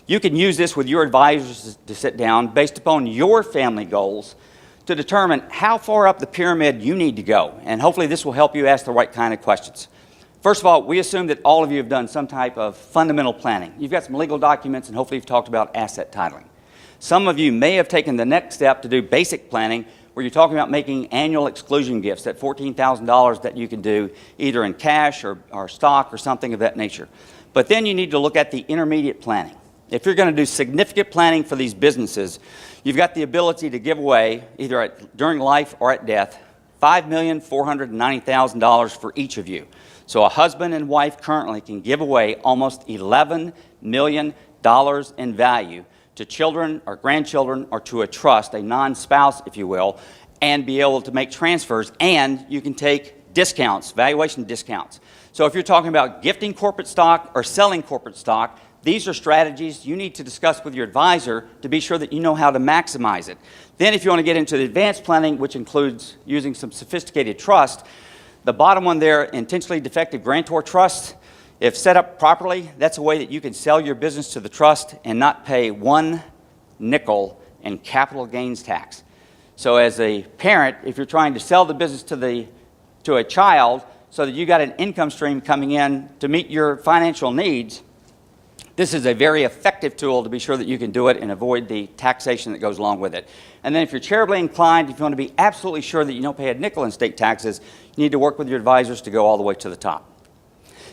You can use this with your advisors to sit down based upon your family goals to determine how far up the pyramid you need to go. And hopefully this will help you ask the right kind of questions. First of all, we assume that all of you have done some type of fundamental planning. You've got some legal documents, and hopefully you've talked about asset titling. Some of you may have taken the next step to do basic planning, where you're talking about making annual exclusion gifts, that $14,000 that you can do either in cash or stock or something of that nature. But then you need to look at the intermediate planning. If you're going to do significant planning for these businesses, you've got the ability to give away, either during life or at death, $5,490,000 for each of you. So a husband and wife currently can give away almost $11 million in value to children or grandchildren or to a trust, a non-spouse, if you will, and be able to make transfers, and you can take discounts, valuation discounts. So if you're talking about gifting corporate stock or selling corporate stock, these are strategies you need to discuss with your advisor to be sure that you know how to maximize it. Then if you want to get into the advanced planning, which includes using some sophisticated trust, the bottom one there, intentionally defective grantor trust, if set up properly, that's a way that you can sell your business to the trust and not pay 1 nickel in capital gains tax. So as a parent, if you're trying to sell the business to a child so that you got an income stream coming in to meet your financial needs, this is a very effective tool to be sure that you can do it and avoid the taxation that goes along with it. And then if you're charitably inclined, if you want to be absolutely sure that you don't pay a nickel in state taxes, you need to work with your advisors to go all the way to the top.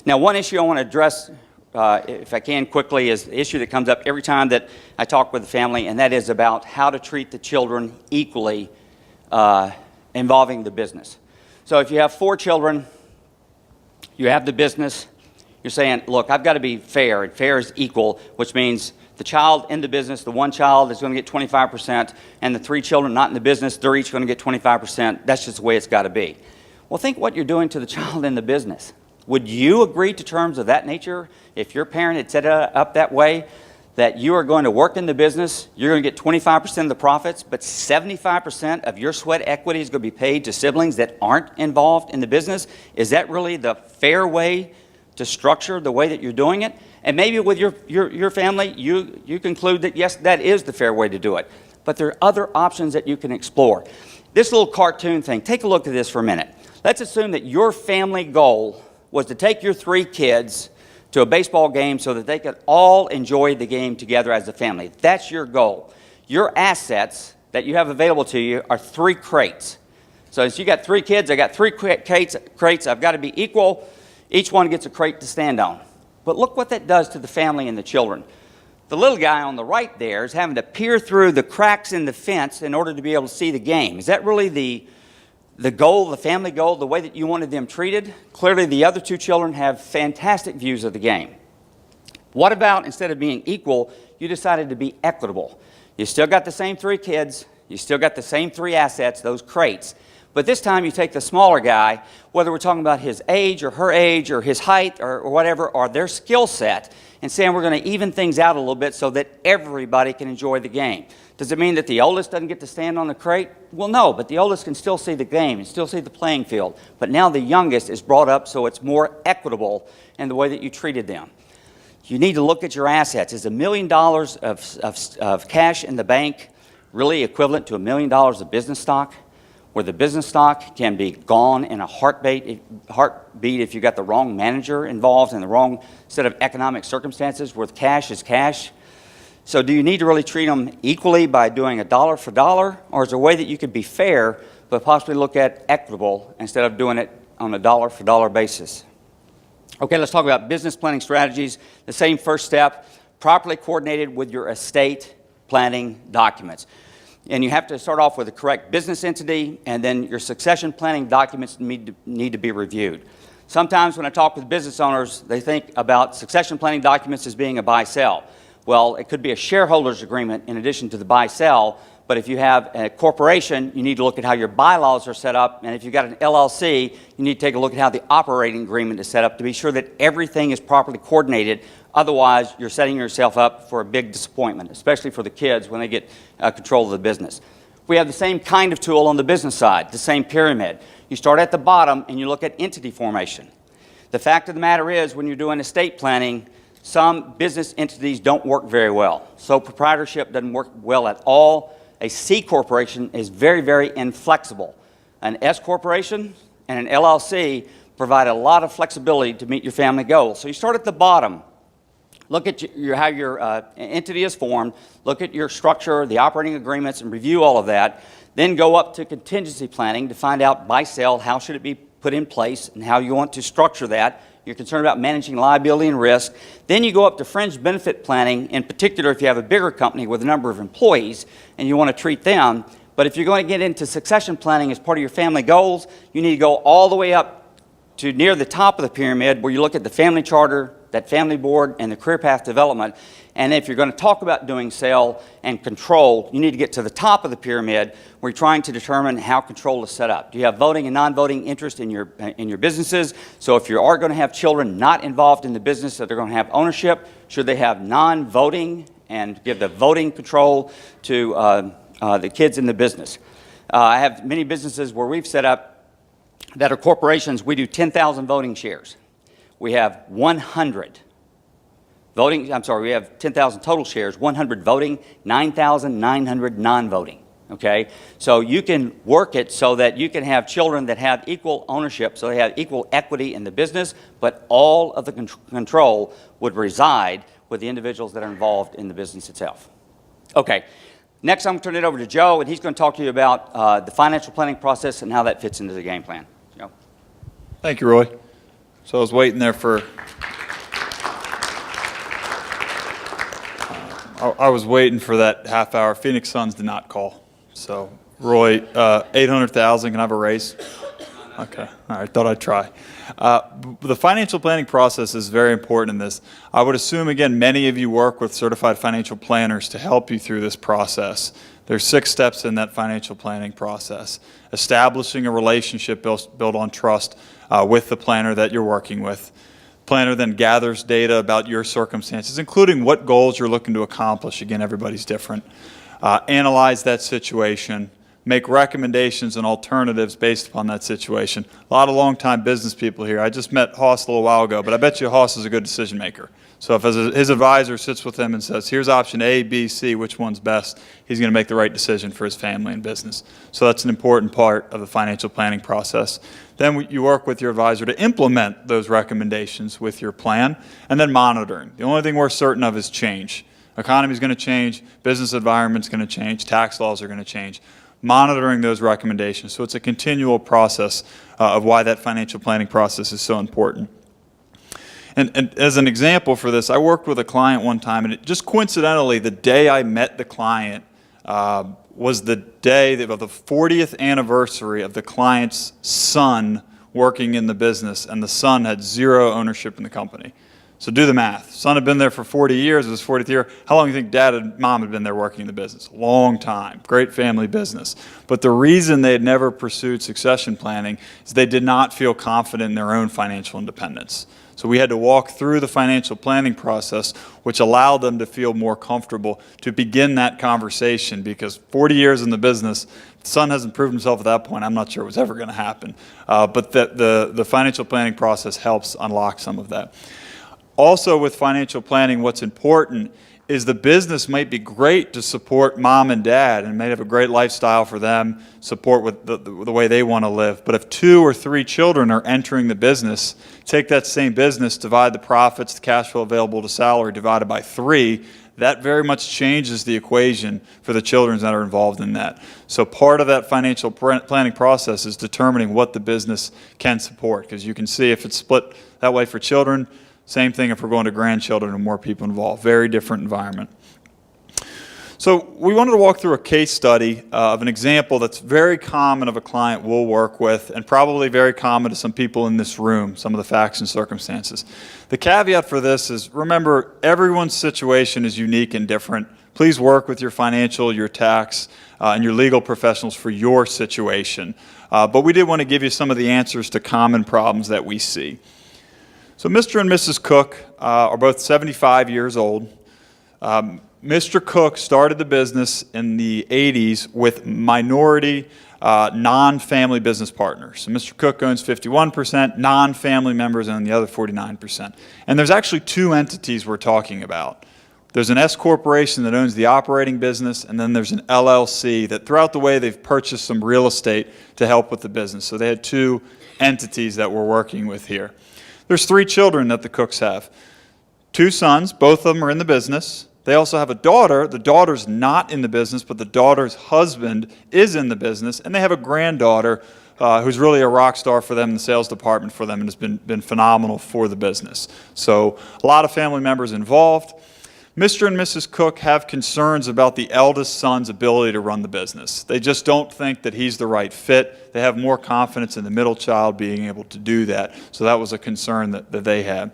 Now, one issue I want to address, if I can quickly, is the issue that comes up every time that I talk with the family, and that is about how to treat the children equally involving the business. So if you have 4 children, you have the business, you're saying, look, I've got to be fair, and fair is equal, which means the child in the business, the one child is going to get 25%, and the 3 children not in the business, they're each going to get 25%. That's just the way it's got to be. Well, think what you're doing to the child in the business. Would you agree to terms of that nature if your parent had set it up that way, that you are going to work in the business, you're going to get 25% of the profits, but 75% of your sweat equity is going to be paid to siblings that aren't involved in the business? Is that really the fair way to structure the way that you're doing it? And maybe with your family, you conclude that, yes, that is the fair way to do it. But there are other options that you can explore. This little cartoon thing, take a look at this for a minute. Let's assume that your family goal was to take your 3 kids to a baseball game so that they could all enjoy the game together as a family. That's your goal. Your assets that you have available to you are 3 crates. So if you got 3 kids, I got 3 crates, I've got to be equal. Each one gets a crate to stand on. But look what that does to the family and the children. The little guy on the right there is having to peer through the cracks in the fence in order to be able to see the game. Is that really the goal, the family goal, the way that you wanted them treated? Clearly, the other 2 children have fantastic views of the game. What about, instead of being equal, you decided to be equitable? You still got the same 3 kids, you still got the same 3 assets, those crates, but this time you take the smaller guy, whether we're talking about his age or her age or his height or whatever, or their skill set, and saying we're going to even things out a little bit so that everybody can enjoy the game. Does it mean that the oldest doesn't get to stand on the crate? Well, no, but the oldest can still see the game and still see the playing field. But now the youngest is brought up so it's more equitable in the way that you treated them. You need to look at your assets. Is $1 million of cash in the bank really equivalent to $1 million of business stock? Where the business stock can be gone in a heartbeat if you got the wrong manager involved and the wrong set of economic circumstances, where cash is cash. So do you need to really treat them equally by doing a dollar for dollar, or is there a way that you could be fair but possibly look at equitable instead of doing it on a dollar for dollar basis? Okay, let's talk about business planning strategies. The same first step, properly coordinated with your estate planning documents. And you have to start off with the correct business entity, and then your succession planning documents need to be reviewed. Sometimes when I talk with business owners, they think about succession planning documents as being a buy-sell. Well, it could be a shareholders agreement in addition to the buy-sell, but if you have a corporation, you need to look at how your bylaws are set up, and if you've got an LLC, you need to take a look at how the operating agreement is set up to be sure that everything is properly coordinated. Otherwise, you're setting yourself up for a big disappointment, especially for the kids when they get control of the business. We have the same kind of tool on the business side, the same pyramid. You start at the bottom and you look at entity formation. The fact of the matter is, when you're doing estate planning, some business entities don't work very well. Sole proprietorship doesn't work well at all. A C corporation is very, very inflexible. An S corporation and an LLC provide a lot of flexibility to meet your family goals. So you start at the bottom. Look at how your entity is formed, look at your structure, the operating agreements, and review all of that. Then go up to contingency planning to find out buy sell, how should it be put in place, and how you want to structure that. You're concerned about managing liability and risk. Then you go up to fringe benefit planning, in particular if you have a bigger company with a number of employees and you want to treat them. But if you're going to get into succession planning as part of your family goals, you need to go all the way up to near the top of the pyramid where you look at the family charter, that family board, and the career path development. And if you're going to talk about doing sale and control, you need to get to the top of the pyramid where you're trying to determine how control is set up. Do you have voting and non-voting interest in your businesses? So if you are going to have children not involved in the business that they're going to have ownership, should they have non-voting and give the voting control to the kids in the business? I have many businesses where we've set up that are corporations. We do 10,000 voting shares. We have 100 voting, we have 10,000 total shares, 100 voting, 9,900 non-voting, okay? So you can work it so that you can have children that have equal ownership, so they have equal equity in the business, but all of the control would reside with the individuals that are involved in the business itself. Okay, next I'm going to turn it over to Joe, and he's going to talk to you about the financial planning process and how that fits into the game plan. Joe. Thank you, Roy. So I was waiting there for, I was waiting for that half hour. Phoenix Suns did not call. So Roy, 800,000, can I have a raise? Okay, all right, thought I'd try. The financial planning process is very important in this. I would assume, again, many of you work with certified financial planners to help you through this process. There's 6 steps in that financial planning process. Establishing a relationship built on trust with the planner that you're working with. Planner then gathers data about your circumstances, including what goals you're looking to accomplish. Again, everybody's different. Analyze that situation. Make recommendations and alternatives based upon that situation. A lot of long-time business people here. I just met Hoss a little while ago, but I bet you Hoss is a good decision maker. So if his advisor sits with him and says, here's option A, B, C, which one's best, he's going to make the right decision for his family and business. So that's an important part of the financial planning process. Then you work with your advisor to implement those recommendations with your plan, and then monitoring. The only thing we're certain of is change. Economy's going to change, business environment's going to change, tax laws are going to change. Monitoring those recommendations. So it's a continual process of why that financial planning process is so important. And as an example for this, I worked with a client one time, and just coincidentally, the day I met the client was the day of the 40th anniversary of the client's son working in the business, and the son had 0 ownership in the company. So do the math. Son had been there for 40 years, it was his 40th year. How long do you think dad and mom had been there working in the business? Long time. Great family business. But the reason they had never pursued succession planning is they did not feel confident in their own financial independence. So we had to walk through the financial planning process, which allowed them to feel more comfortable to begin that conversation, because 40 years in the business, the son hasn't proved himself at that point. I'm not sure it was ever going to happen. But the financial planning process helps unlock some of that. Also with financial planning, what's important is the business might be great to support mom and dad and may have a great lifestyle for them, support with the way they want to live. But if 2 or 3 children are entering the business, take that same business, divide the profits, the cash flow available to salary, divided by 3, that very much changes the equation for the children that are involved in that. So part of that financial planning process is determining what the business can support, because you can see if it's split that way for children. Same thing if we're going to grandchildren and more people involved. Very different environment. So we wanted to walk through a case study of an example that's very common of a client we'll work with, and probably very common to some people in this room, some of the facts and circumstances. The caveat for this is, remember, everyone's situation is unique and different. Please work with your financial, your tax, and your legal professionals for your situation. But we did want to give you some of the answers to common problems that we see. So Mr. and Mrs. Cook are both 75 years old. Mr. Cook started the business in the 80s with minority non-family business partners. So Mr. Cook owns 51%, non-family members own the other 49%. And there's actually two entities we're talking about. There's an S corporation that owns the operating business, and then there's an LLC that throughout the way they've purchased some real estate to help with the business. So they had two entities that we're working with here. There's 3 children that the Cooks have. 2 sons, both of them are in the business. They also have a daughter. The daughter's not in the business, but the daughter's husband is in the business. And they have a granddaughter who's really a rock star for them in the sales department for them and has been phenomenal for the business. So a lot of family members involved. Mr. and Mrs. Cook have concerns about the eldest son's ability to run the business. They just don't think that he's the right fit. They have more confidence in the middle child being able to do that. So that was a concern that they had.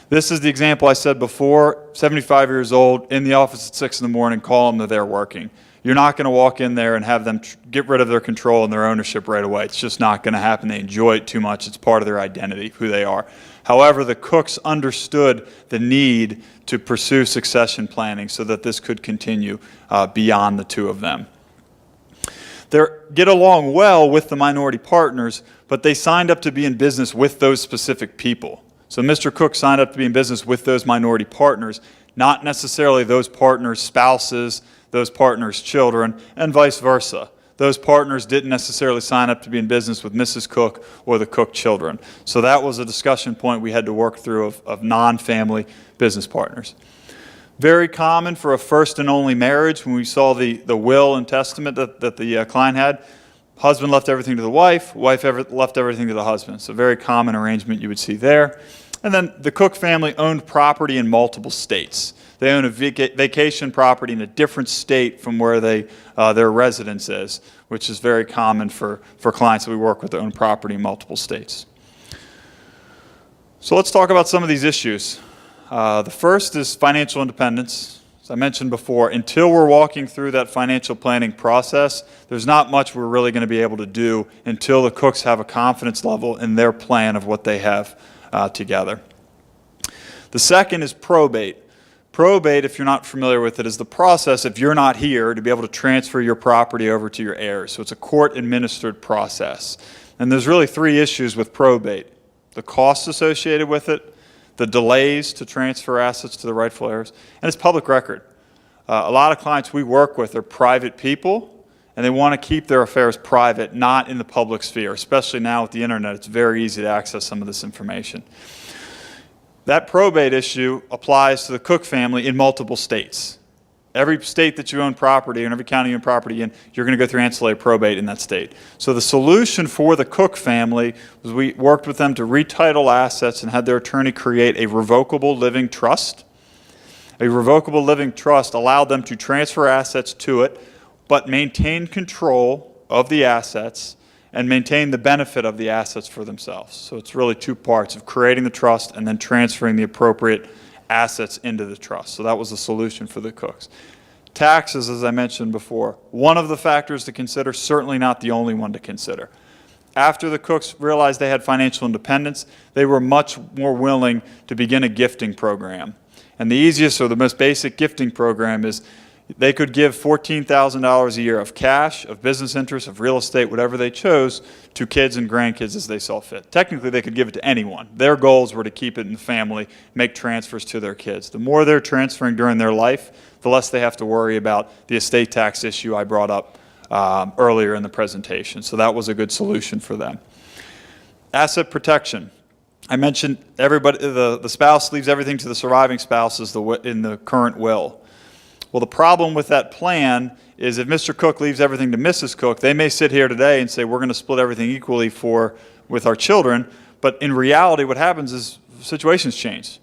This is the example I said before, 75 years old, in the office at 6 in the morning, call them that they're working. You're not going to walk in there and have them get rid of their control and their ownership right away. It's just not going to happen. They enjoy it too much. It's part of their identity, who they are. However, the Cooks understood the need to pursue succession planning so that this could continue beyond the 2 of them. They get along well with the minority partners, but they signed up to be in business with those specific people. So Mr. Cook signed up to be in business with those minority partners, not necessarily those partners' spouses, those partners' children, and vice versa. Those partners didn't necessarily sign up to be in business with Mrs. Cook or the Cook children. So that was a discussion point we had to work through of non-family business partners. Very common for a first and only marriage. When we saw the will and testament that the client had, husband left everything to the wife, wife left everything to the husband. So very common arrangement you would see there. And then the Cook family owned property in multiple states. They own a vacation property in a different state from where their residence is, which is very common for clients that we work with that own property in multiple states. So let's talk about some of these issues. The first is financial independence. As I mentioned before, until we're walking through that financial planning process, there's not much we're really going to be able to do until the Cooks have a confidence level in their plan of what they have together. The second is probate. Probate, if you're not familiar with it, is the process, if you're not here, to be able to transfer your property over to your heirs. So it's a court-administered process. And there's really 3 issues with probate: the costs associated with it, the delays to transfer assets to the rightful heirs, and it's public record. A lot of clients we work with are private people, and they want to keep their affairs private, not in the public sphere. Especially now with the internet, it's very easy to access some of this information. That probate issue applies to the Cook family in multiple states. Every state that you own property and every county you own property in, you're going to go through ancillary probate in that state. So the solution for the Cook family was we worked with them to retitle assets and had their attorney create a revocable living trust. A revocable living trust allowed them to transfer assets to it, but maintain control of the assets and maintain the benefit of the assets for themselves. So it's really 2 parts of creating the trust and then transferring the appropriate assets into the trust. So that was the solution for the Cooks. Taxes, as I mentioned before, one of the factors to consider, certainly not the only one to consider. After the Cooks realized they had financial independence, they were much more willing to begin a gifting program. And the easiest or the most basic gifting program is they could give $14,000 a year of cash, of business interest, of real estate, whatever they chose, to kids and grandkids as they saw fit. Technically, they could give it to anyone. Their goals were to keep it in the family, make transfers to their kids. The more they're transferring during their life, the less they have to worry about the estate tax issue I brought up earlier in the presentation. So that was a good solution for them. Asset protection. I mentioned everybody, the spouse leaves everything to the surviving spouses in the current will. Well, the problem with that plan is if Mr. Cook leaves everything to Mrs. Cook, they may sit here today and say, we're going to split everything equally with our children, but in reality what happens is situations change.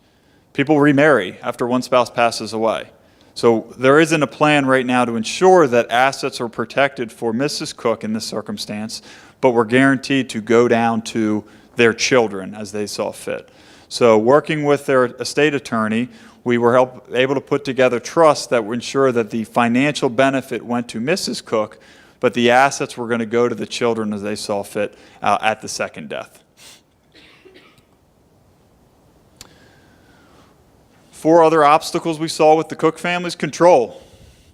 People remarry after one spouse passes away. So there isn't a plan right now to ensure that assets are protected for Mrs. Cook in this circumstance, but we're guaranteed to go down to their children as they saw fit. So working with their estate attorney, we were able to put together trusts that would ensure that the financial benefit went to Mrs. Cook, but the assets were going to go to the children as they saw fit at the second death. 4 other obstacles we saw with the Cook families: control.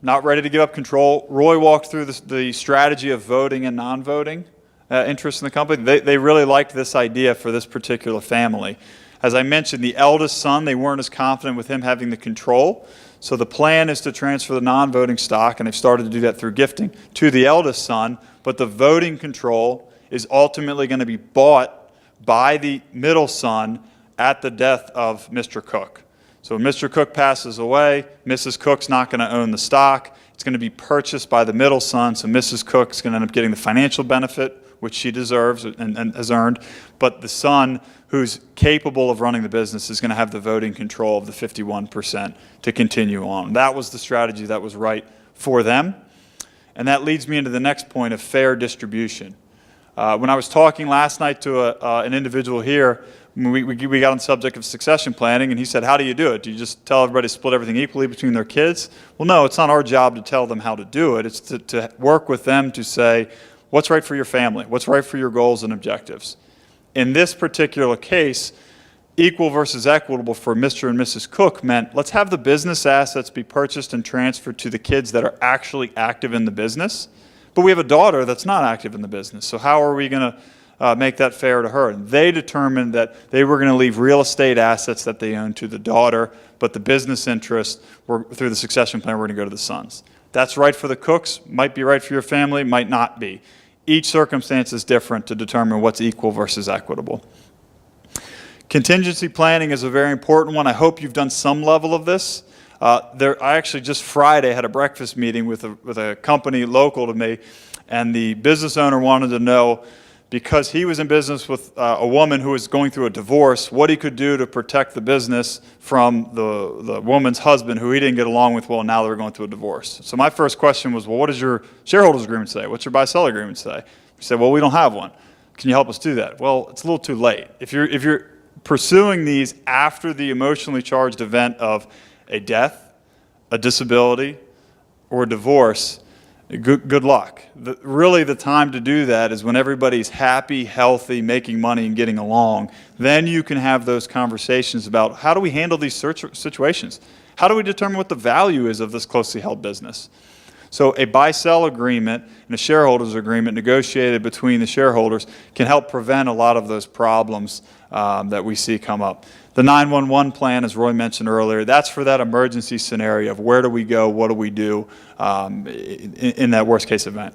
not ready to give up control. Roy walked through the strategy of voting and non-voting interest in the company. They really liked this idea for this particular family. As I mentioned, the eldest son, they weren't as confident with him having the control. So the plan is to transfer the non-voting stock, and they've started to do that through gifting, to the eldest son. But the voting control is ultimately going to be bought by the middle son at the death of Mr. Cook. So when Mr. Cook passes away, Mrs. Cook's not going to own the stock. It's going to be purchased by the middle son, so Mrs. Cook's going to end up getting the financial benefit, which she deserves and has earned, but the son who's capable of running the business is going to have the voting control of the 51% to continue on. That was the strategy that was right for them. And that leads me into the next point of fair distribution. When I was talking last night to an individual here, we got on the subject of succession planning, and he said, how do you do it? Do you just tell everybody to split everything equally between their kids? Well, no, it's not our job to tell them how to do it. It's to work with them to say, what's right for your family? What's right for your goals and objectives? In this particular case, equal versus equitable for Mr. and Mrs. Cook meant let's have the business assets be purchased and transferred to the kids that are actually active in the business. But we have a daughter that's not active in the business. So how are we going to make that fair to her? And they determined that they were going to leave real estate assets that they own to the daughter, but the business interest through the succession plan, we're going to go to the sons. That's right for the Cooks, might be right for your family, might not be. Each circumstance is different to determine what's equal versus equitable. Contingency planning is a very important one. I hope you've done some level of this. I actually just Friday had a breakfast meeting with a company local to me, and the business owner wanted to know, because he was in business with a woman who was going through a divorce, what he could do to protect the business from the woman's husband, who he didn't get along with well, now they're going through a divorce. So my first question was, well, what does your shareholders agreement say? What's your buy-sell agreement say? He said, well, we don't have one. Can you help us do that? Well, it's a little too late. If you're pursuing these after the emotionally charged event of a death, a disability, or a divorce, good luck. Really, the time to do that is when everybody's happy, healthy, making money, and getting along. Then you can have those conversations about how do we handle these situations? How do we determine what the value is of this closely held business? So a buy-sell agreement and a shareholders agreement negotiated between the shareholders can help prevent a lot of those problems that we see come up. The 911 plan, as Roy mentioned earlier, that's for that emergency scenario of where do we go, what do we do in that worst case event.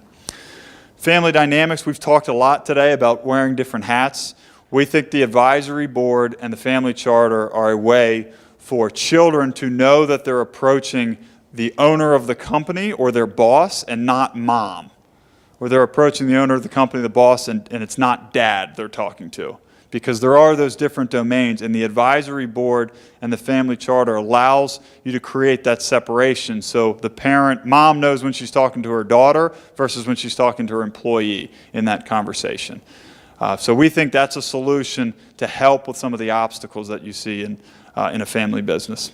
Family dynamics, we've talked a lot today about wearing different hats. We think the advisory board and the family charter are a way for children to know that they're approaching the owner of the company or their boss and not mom. Or they're approaching the owner of the company, the boss, and it's not dad they're talking to. Because there are those different domains, and the advisory board and the family charter allows you to create that separation. So the mom knows when she's talking to her daughter versus when she's talking to her employee in that conversation. So we think that's a solution to help with some of the obstacles that you see in a family business.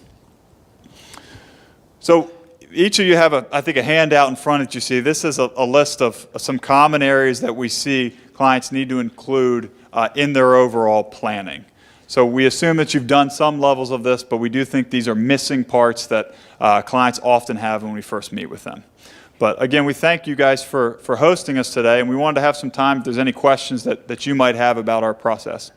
So each of you have, I think, a handout in front that you see. This is a list of some common areas that we see clients need to include in their overall planning. So we assume that you've done some levels of this, but we do think these are missing parts that clients often have when we first meet with them. But again, we thank you guys for hosting us today, and we wanted to have some time if there's any questions that you might have about our process.